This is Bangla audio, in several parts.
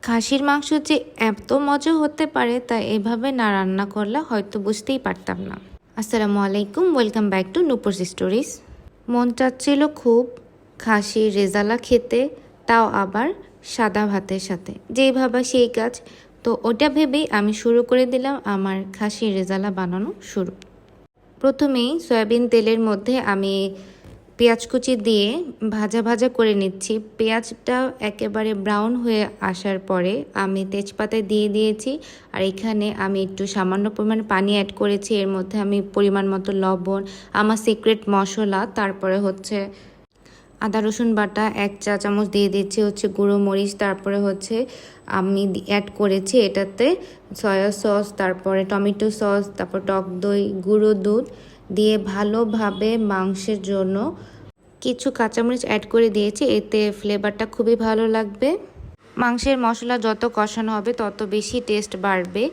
খাসির মাংস যে এত মজা হতে পারে তা এভাবে না রান্না করলে হয়তো বুঝতেই পারতাম না। আসসালামু আলাইকুম, ওয়েলকাম ব্যাক টু নূপুরস স্টোরিজ। মন চাচ্ছিল খুব খাসির রেজালা খেতে, তাও আবার সাদা ভাতের সাথে। যেই ভাবা সেই কাজ, তো ওটা ভেবেই আমি শুরু করে দিলাম আমার খাসির রেজালা বানানো শুরু। প্রথমেই সয়াবিন তেলের মধ্যে আমি পেঁয়াজ কুচি দিয়ে ভাজা ভাজা করে নিচ্ছি। পেঁয়াজটা একেবারে ব্রাউন হয়ে আসার পরে আমি তেজপাতা দিয়ে দিয়েছি, আর এখানে আমি একটু সামান্য পরিমাণে পানি অ্যাড করেছি। এর মধ্যে আমি পরিমাণ মতো লবণ, আমার সিক্রেট মশলা, তারপরে হচ্ছে আদা রসুন বাটা 1 চা চামচ দিয়ে দিচ্ছি, হচ্ছে গুঁড়ো মরিচ, তারপরে হচ্ছে আমি অ্যাড করেছি এটাতে সয়া সস, তারপরে টমেটো সস, তারপর টক দই, গুঁড়ো দুধ দিয়ে ভালোভাবে মাংসের জন্য কিছু কাঁচামরিচ অ্যাড করে দিয়েছি। এতে ফ্লেভারটা খুবই ভালো লাগবে। মাংসের মশলা যত কষানো হবে তত বেশি টেস্ট বাড়বে।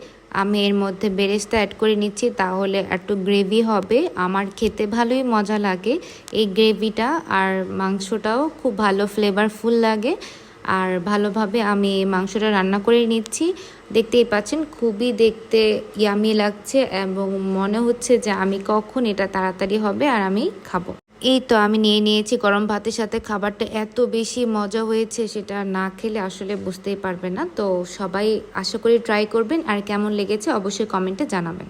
আমি এর মধ্যে বেরেস্তা অ্যাড করে নিচ্ছি, তাহলে একটু গ্রেভি হবে, আমার খেতে ভালোই মজা লাগে এই গ্রেভিটা। আর মাংসটাও খুব ভালো ফ্লেভারফুল লাগে। আর ভালোভাবে আমি মাংসটা রান্না করে নিচ্ছি। দেখতেই পাচ্ছেন খুবই দেখতে ইয়ামি লাগছে এবং মনে হচ্ছে যে আমি কখন এটা তাড়াতাড়ি হবে আর আমি খাবো। এই তো আমি নিয়ে নিয়েছি গরম ভাতের সাথে। খাবারটা এত বেশি মজা হয়েছে, সেটা না খেলে আসলে বুঝতেই পারবে না। তো সবাই আশা করি ট্রাই করবেন, আর কেমন লেগেছে অবশ্যই কমেন্টে জানাবেন।